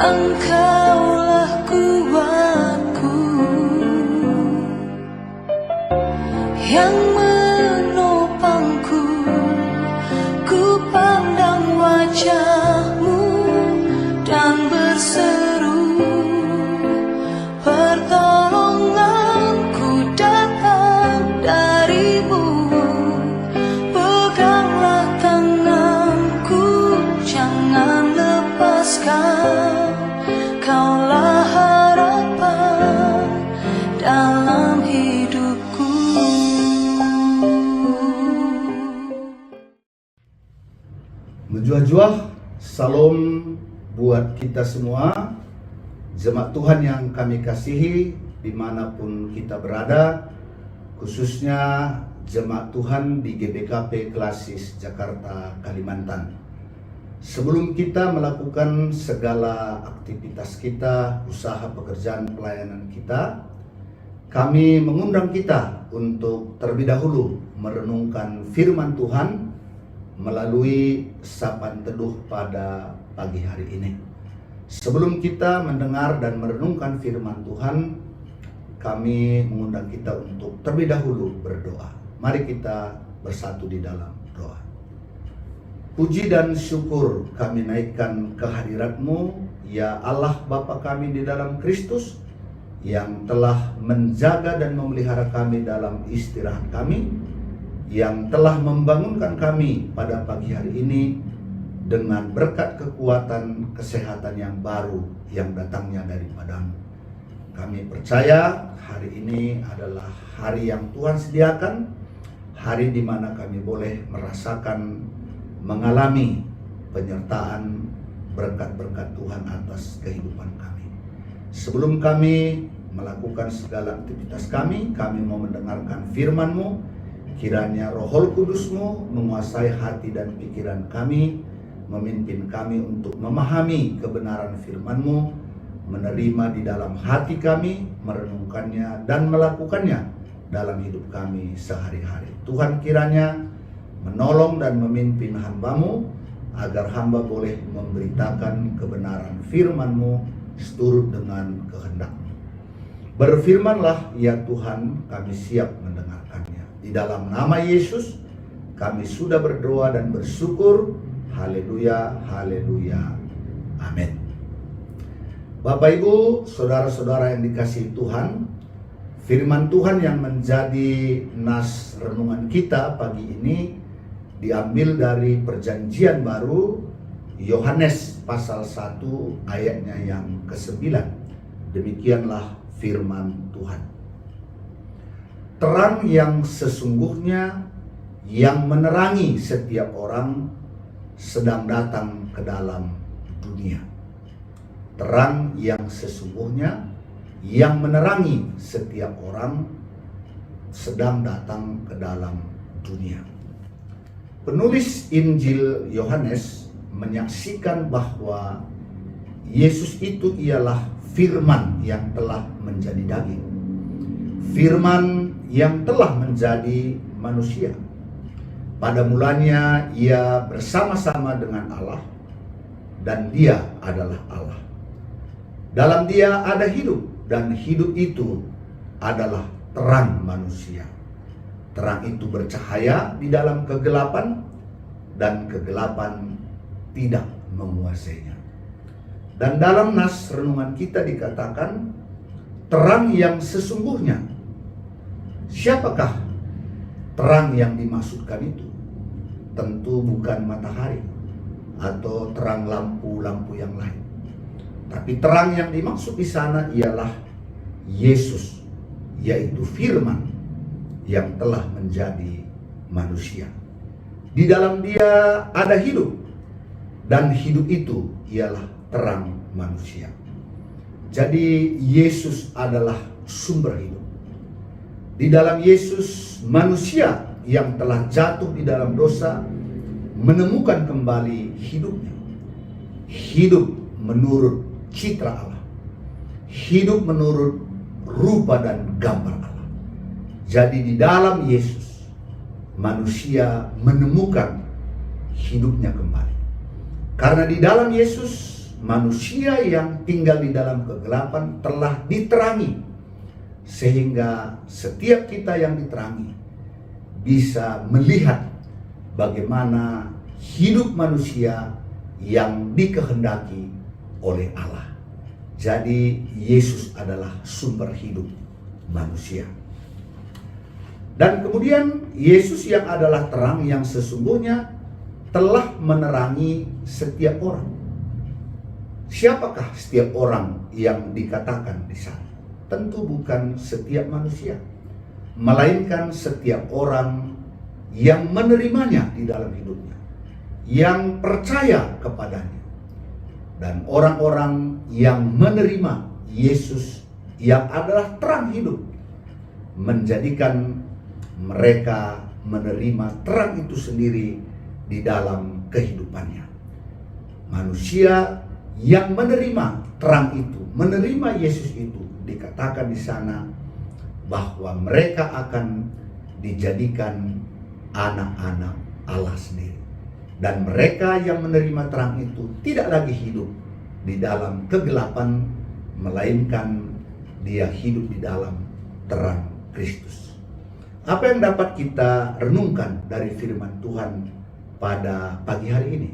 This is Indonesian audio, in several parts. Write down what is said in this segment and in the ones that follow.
Engkaulah kuatku yang menopangku. Ku pandang wajah-Mu dan berseru, pertolonganku datang dari-Mu. Peganglah tanganku, jangan lepaskan. Kaulah harapan dalam hidupku. Menjuah-juah salam buat kita semua, jemaat Tuhan yang kami kasihi dimanapun kita berada, khususnya jemaat Tuhan di GBKP Klasis Jakarta, Kalimantan. Sebelum kita melakukan segala aktivitas kita, usaha pekerjaan pelayanan kita, kami mengundang kita untuk terlebih dahulu merenungkan firman Tuhan melalui sapaan teduh pada pagi hari ini. Sebelum kita mendengar dan merenungkan firman Tuhan, kami mengundang kita untuk terlebih dahulu berdoa. Mari kita bersatu di dalam doa. Puji dan syukur kami naikkan kehadirat-Mu, ya Allah Bapa kami di dalam Kristus, yang telah menjaga dan memelihara kami dalam istirahat kami, yang telah membangunkan kami pada pagi hari ini dengan berkat kekuatan kesehatan yang baru yang datangnya daripada-Mu. Kami percaya hari ini adalah hari yang Tuhan sediakan, hari di mana kami boleh merasakan, mengalami penyertaan berkat-berkat Tuhan atas kehidupan kami. Sebelum kami melakukan segala aktivitas kami mau mendengarkan firman-Mu. Kiranya Roh Kudus-Mu menguasai hati dan pikiran kami, memimpin kami untuk memahami kebenaran firman-Mu, menerima di dalam hati kami, merenungkannya dan melakukannya dalam hidup kami sehari-hari. Tuhan kiranya menolong dan memimpin hamba-Mu, agar hamba boleh memberitakan kebenaran firman-Mu seturut dengan kehendak-Mu. Berfirmanlah ya Tuhan, kami siap mendengarkannya. Di dalam nama Yesus kami sudah berdoa dan bersyukur. Haleluya, haleluya, amin. Bapak Ibu, saudara-saudara yang dikasihi Tuhan, firman Tuhan yang menjadi nas renungan kita pagi ini diambil dari Perjanjian Baru, Yohanes pasal 1 ayatnya yang ke-9. Demikianlah firman Tuhan. Terang yang sesungguhnya yang menerangi setiap orang sedang datang ke dalam dunia. Terang yang sesungguhnya yang menerangi setiap orang sedang datang ke dalam dunia. Penulis Injil Yohanes menyaksikan bahwa Yesus itu ialah firman yang telah menjadi daging. Firman yang telah menjadi manusia. Pada mulanya ia bersama-sama dengan Allah, dan dia adalah Allah. Dalam dia ada hidup, dan hidup itu adalah terang manusia. Terang itu bercahaya di dalam kegelapan, dan kegelapan tidak menguasainya. Dan dalam nas renungan kita dikatakan, terang yang sesungguhnya. Siapakah terang yang dimaksudkan itu? Tentu bukan matahari atau terang lampu-lampu yang lain. Tapi terang yang dimaksud di sana ialah Yesus, yaitu firman yang telah menjadi manusia. Di dalam dia ada hidup, dan hidup itu ialah terang manusia. Jadi Yesus adalah sumber hidup. Di dalam Yesus, manusia yang telah jatuh di dalam dosa menemukan kembali hidupnya. Hidup menurut citra Allah. Hidup menurut rupa dan gambar Allah. Jadi di dalam Yesus, manusia menemukan hidupnya kembali. Karena di dalam Yesus, manusia yang tinggal di dalam kegelapan telah diterangi, sehingga setiap kita yang diterangi bisa melihat bagaimana hidup manusia yang dikehendaki oleh Allah. Jadi Yesus adalah sumber hidup manusia. Dan kemudian Yesus yang adalah terang yang sesungguhnya telah menerangi setiap orang. Siapakah setiap orang yang dikatakan di sana? Tentu bukan setiap manusia, melainkan setiap orang yang menerimanya di dalam hidupnya, yang percaya kepadanya. Dan orang-orang yang menerima Yesus yang adalah terang hidup, menjadikan mereka menerima terang itu sendiri di dalam kehidupannya. Manusia yang menerima terang itu, menerima Yesus itu, dikatakan di sana bahwa mereka akan dijadikan anak-anak Allah sendiri. Dan mereka yang menerima terang itu tidak lagi hidup di dalam kegelapan, melainkan dia hidup di dalam terang Kristus. Apa yang dapat kita renungkan dari firman Tuhan pada pagi hari ini?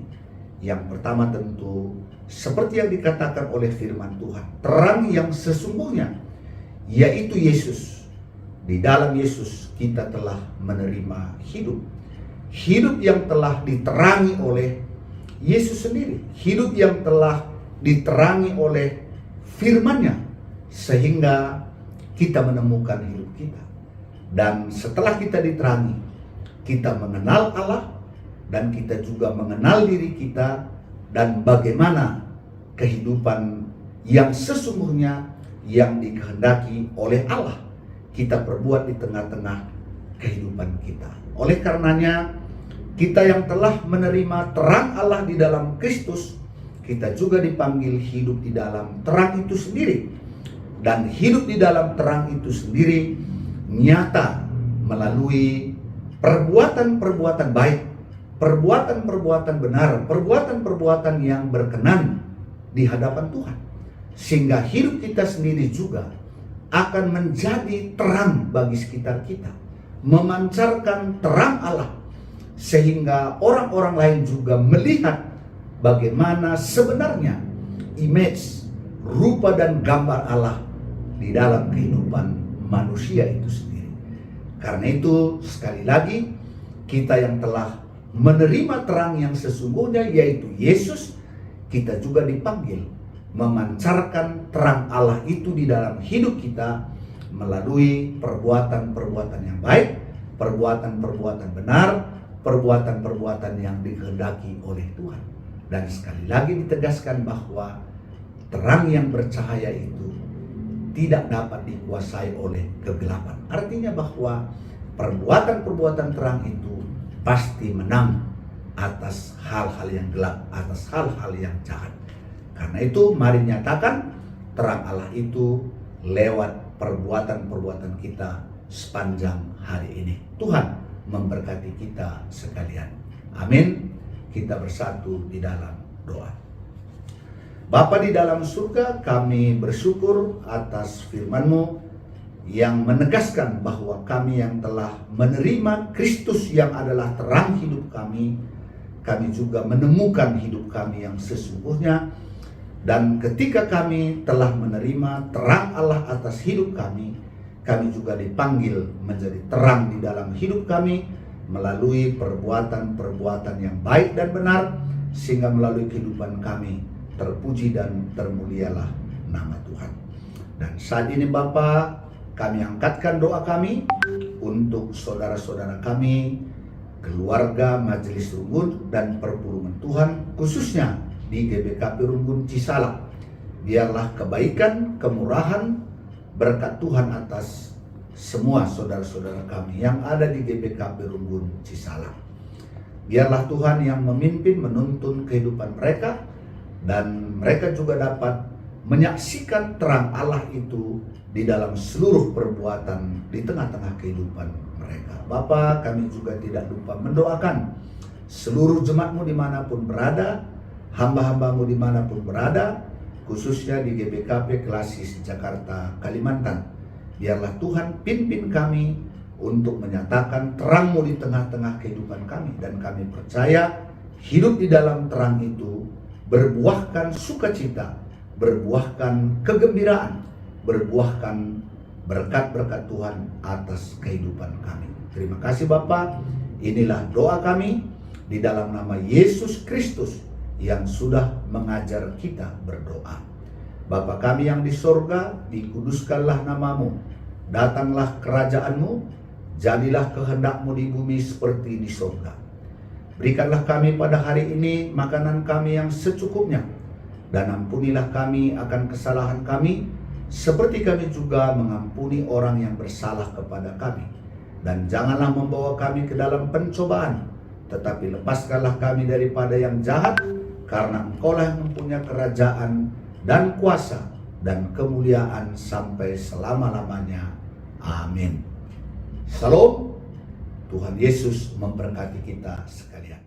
Yang pertama tentu seperti yang dikatakan oleh firman Tuhan, terang yang sesungguhnya yaitu Yesus. Di dalam Yesus kita telah menerima hidup. Hidup yang telah diterangi oleh Yesus sendiri. Hidup yang telah diterangi oleh firman-Nya, sehingga kita menemukan hidup kita. Dan setelah kita diterangi, kita mengenal Allah, dan kita juga mengenal diri kita, dan bagaimana kehidupan yang sesungguhnya yang dikehendaki oleh Allah kita perbuat di tengah-tengah kehidupan kita. Oleh karenanya, kita yang telah menerima terang Allah di dalam Kristus, kita juga dipanggil hidup di dalam terang itu sendiri. Dan hidup di dalam terang itu sendiri nyata melalui perbuatan-perbuatan baik, perbuatan-perbuatan benar, perbuatan-perbuatan yang berkenan di hadapan Tuhan. Sehingga hidup kita sendiri juga akan menjadi terang bagi sekitar kita, memancarkan terang Allah, sehingga orang-orang lain juga melihat bagaimana sebenarnya image, rupa dan gambar Allah di dalam kehidupan manusia itu sendiri. Karena itu sekali lagi, kita yang telah menerima terang yang sesungguhnya yaitu Yesus, kita juga dipanggil memancarkan terang Allah itu di dalam hidup kita melalui perbuatan-perbuatan yang baik, perbuatan-perbuatan benar, perbuatan-perbuatan yang dikehendaki oleh Tuhan. Dan sekali lagi ditegaskan bahwa terang yang bercahaya itu tidak dapat dikuasai oleh kegelapan. Artinya bahwa perbuatan-perbuatan terang itu pasti menang atas hal-hal yang gelap, atas hal-hal yang jahat. Karena itu mari nyatakan terang Allah itu lewat perbuatan-perbuatan kita sepanjang hari ini. Tuhan memberkati kita sekalian. Amin. Kita bersatu di dalam doa. Bapa di dalam surga, kami bersyukur atas firman-Mu yang menegaskan bahwa kami yang telah menerima Kristus yang adalah terang hidup kami juga menemukan hidup kami yang sesungguhnya. Dan ketika kami telah menerima terang Allah atas hidup kami juga dipanggil menjadi terang di dalam hidup kami melalui perbuatan-perbuatan yang baik dan benar, sehingga melalui kehidupan kami terpuji dan termulialah nama Tuhan. Dan saat ini Bapa, kami angkatkan doa kami untuk saudara-saudara kami, keluarga Majelis Rumbun dan perpuluhan Tuhan, khususnya di GBKP Rumbun Cisalak. Biarlah kebaikan, kemurahan, berkat Tuhan atas semua saudara-saudara kami yang ada di GBKP Rumbun Cisalak. Biarlah Tuhan yang memimpin, menuntun kehidupan mereka, dan mereka juga dapat menyaksikan terang Allah itu di dalam seluruh perbuatan di tengah-tengah kehidupan mereka. Bapa, kami juga tidak lupa mendoakan seluruh jemaat-Mu dimanapun berada, hamba-hambamu dimanapun berada, khususnya di GBKP Klasis Jakarta, Kalimantan. Biarlah Tuhan pimpin kami untuk menyatakan terang-Mu di tengah-tengah kehidupan kami. Dan kami percaya hidup di dalam terang itu berbuahkan sukacita, berbuahkan kegembiraan, berbuahkan berkat-berkat Tuhan atas kehidupan kami. Terima kasih Bapa. Inilah doa kami di dalam nama Yesus Kristus yang sudah mengajar kita berdoa. Bapa kami yang di sorga, dikuduskanlah namamu, datanglah kerajaan-Mu, jadilah kehendak-Mu di bumi seperti di sorga. Berikanlah kami pada hari ini makanan kami yang secukupnya, dan ampunilah kami akan kesalahan kami, seperti kami juga mengampuni orang yang bersalah kepada kami. Dan janganlah membawa kami ke dalam pencobaan, tetapi lepaskanlah kami daripada yang jahat, karena Engkaulah yang mempunyai kerajaan dan kuasa dan kemuliaan sampai selama-lamanya. Amin. Salam. Tuhan Yesus memberkati kita sekalian.